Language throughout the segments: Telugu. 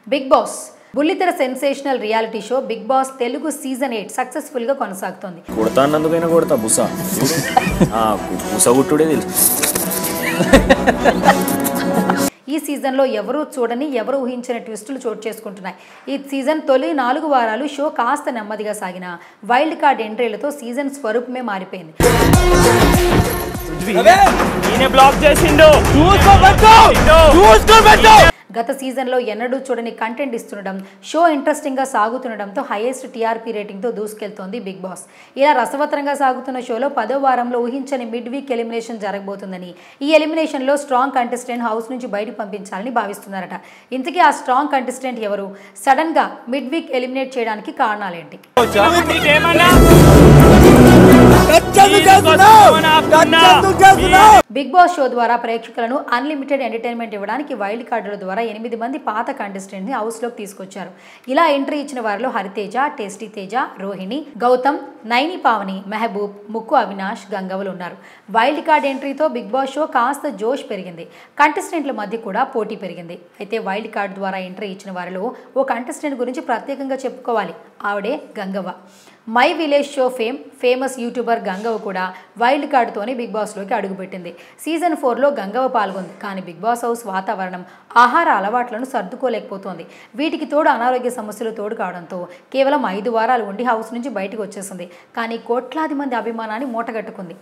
బిగ్ బాస్ బుల్లితెర sensational reality show Bigg Boss Telugu season 8 successful గా కొనసాగుతోంది. కొడతానందుకైనా కొడతా బుసా బుసా గుట్టుడే తెలుసు. ఈ సీజన్లో ఎవరూ చూడని ఎవరు ఊహించిన ట్విస్టులు చోటు చేసుకుంటున్నాయి. ఈ సీజన్ తొలి 4 వారాలు షో కాస్త నెమ్మదిగా సాగిన వైల్డ్ కార్డ్ ఎంట్రీలతో సీజన్ స్వరూపమే మారిపోయింది. గత సీజన్లో ఎన్నడూ చూడని కంటెంట్ ఇస్తుండడం, షో ఇంట్రెస్టింగ్గా సాగుతుండడంతో హైయెస్ట్ టీఆర్పీ రేటింగ్తో దూసుకెళ్తోంది బిగ్ బాస్. ఇలా రసవత్తరంగా సాగుతున్న షోలో 10వ వారంలో ఊహించని మిడ్ వీక్ ఎలిమినేషన్ జరగబోతుందని, ఈ ఎలిమినేషన్లో స్ట్రాంగ్ కంటెస్టెంట్ హౌస్ నుంచి బయట పంపించాలని భావిస్తున్నారట. ఇంతకీ ఆ స్ట్రాంగ్ కంటెస్టెంట్ ఎవరు? సడన్గా మిడ్ వీక్ ఎలిమినేట్ చేయడానికి కారణాలేంటి? బిగ్ బాస్ షో ద్వారా ప్రేక్షకులను అన్లిమిటెడ్ ఎంటర్టైన్మెంట్ ఇవ్వడానికి వైల్డ్ కార్డుల ద్వారా 8 మంది పాత కంటెస్టెంట్ ని హౌస్ లోకి తీసుకొచ్చారు. ఇలా ఎంట్రీ ఇచ్చిన వారిలో హరితేజ, టేస్టీ తేజ, రోహిణి, గౌతమ్, నైని పావని, మెహబూబ్, ముక్కు అవినాష్, గంగవలు ఉన్నారు. వైల్డ్ కార్డ్ ఎంట్రీతో బిగ్ బాస్ షో కాస్త జోష్ పెరిగింది. కంటెస్టెంట్ల మధ్య కూడా పోటీ పెరిగింది. అయితే వైల్డ్ కార్డ్ ద్వారా ఎంట్రీ ఇచ్చిన వారిలో ఓ కంటెస్టెంట్ గురించి ప్రత్యేకంగా చెప్పుకోవాలి. ఆవిడే Gangavva. My village show famous YouTuber Gangavva కూడా వైల్డ్ కార్డుతోనే బిగ్ బాస్లోకి అడుగుపెట్టింది. సీజన్ 4లో గంగవ్వ పాల్గొంది. కానీ బిగ్ బాస్ హౌస్ వాతావరణం, ఆహార అలవాట్లను సర్దుకోలేకపోతోంది. వీటికి తోడు అనారోగ్య సమస్యలు తోడు కావడంతో కేవలం 5 వారాలు ఉండి హౌస్ నుంచి బయటకు వచ్చేసింది. కానీ కోట్లాది మంది అభిమానాన్ని మూటగట్టుకుంది.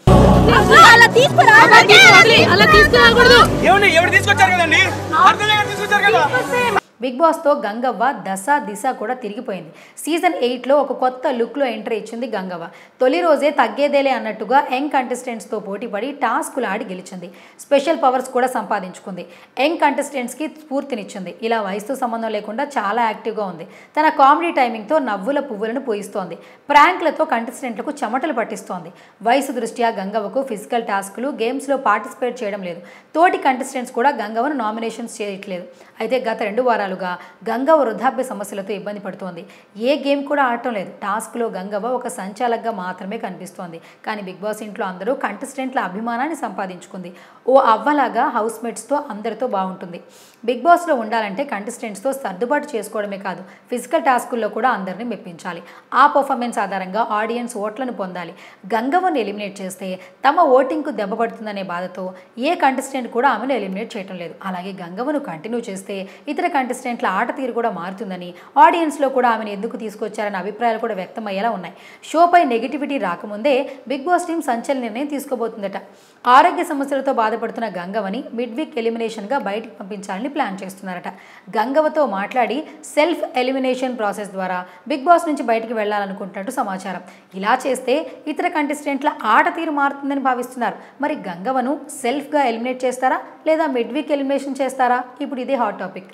బిగ్ బాస్తో గంగవ్వ దిశ కూడా తిరిగిపోయింది. సీజన్ 8లో ఒక కొత్త లుక్లో ఎంట్రీ ఇచ్చింది గంగవ్వ. తొలి రోజే తగ్గేదేలే అన్నట్టుగా యంగ్ కంటెస్టెంట్స్తో పోటీపడి టాస్కులు ఆడి గెలిచింది. స్పెషల్ పవర్స్ కూడా సంపాదించుకుంది. యంగ్ కంటెస్టెంట్స్కి స్ఫూర్తినిచ్చింది. ఇలా వయసుతో సంబంధం లేకుండా చాలా యాక్టివ్గా ఉంది. తన కామెడీ టైమింగ్తో నవ్వుల పువ్వులను పూయిస్తోంది. ప్రాంక్లతో కంటెస్టెంట్లకు చెమటలు పట్టిస్తోంది. వయసు దృష్ట్యా గంగవ్వకు ఫిజికల్ టాస్కులు, గేమ్స్లో పార్టిసిపేట్ చేయడం లేదు. తోటి కంటెస్టెంట్స్ కూడా గంగవ్వను నామినేషన్స్ చేయట్లేదు. అయితే గత 2 వారాలుగా గంగవ్వ వృద్ధాప్య సమస్యలతో ఇబ్బంది పడుతోంది. ఏ గేమ్ కూడా ఆడటం లేదు. టాస్క్లో గంగవ్వ ఒక సంచాలకగా మాత్రమే కనిపిస్తోంది. కానీ బిగ్ బాస్ ఇంట్లో అందరూ కంటెస్టెంట్ల అభిమానాన్ని సంపాదించుకుంది. ఓ అవ్వలాగా హౌస్మేట్స్తో అందరితో బాగుంటుంది. బిగ్ బాస్లో ఉండాలంటే కంటెస్టెంట్స్తో సర్దుబాటు చేసుకోవడమే కాదు, ఫిజికల్ టాస్కుల్లో కూడా అందరినీ మెప్పించాలి. ఆ పర్ఫార్మెన్స్ ఆధారంగా ఆడియన్స్ ఓట్లను పొందాలి. గంగవ్వను ఎలిమినేట్ చేస్తే తమ ఓటింగ్కు దెబ్బపడుతుందనే బాధతో ఏ కంటెస్టెంట్ కూడా ఆమెను ఎలిమినేట్ చేయడం లేదు. అలాగే గంగవ్వను కంటిన్యూ చేస్తే ఇతర కంటెస్టెంట్ల ఆట తీరు కూడా మారుతుందని, ఆడియన్స్లో కూడా ఆమెను ఎందుకు తీసుకొచ్చారనే అభిప్రాయాలు కూడా వ్యక్తమయ్యేలా ఉన్నాయి. షోపై నెగిటివిటీ రాకముందే బిగ్ బాస్ టీం సంచలన నిర్ణయం తీసుకోబోతుందట. ఆరోగ్య సమస్యలతో బాధపడుతున్న గంగవ్వని మిడ్ వీక్ ఎలిమినేషన్గా బయటకు పంపించాలని ప్లాన్ చేస్తున్నారట. గంగవ్వతో మాట్లాడి సెల్ఫ్ ఎలిమినేషన్ ప్రాసెస్ ద్వారా బిగ్ బాస్ నుంచి బయటికి వెళ్లాలనుకుంటున్నట్టు సమాచారం. ఇలా చేస్తే ఇతర కంటెస్టెంట్ల ఆట తీరు మారుతుందని భావిస్తున్నారు. మరి గంగవ్వను సెల్ఫ్గా ఎలిమినేట్ చేస్తారా లేదా మిడ్ వీక్ ఎలిమినేషన్ చేస్తారా? ఇప్పుడు ఇదే హాట్ టాపిక్.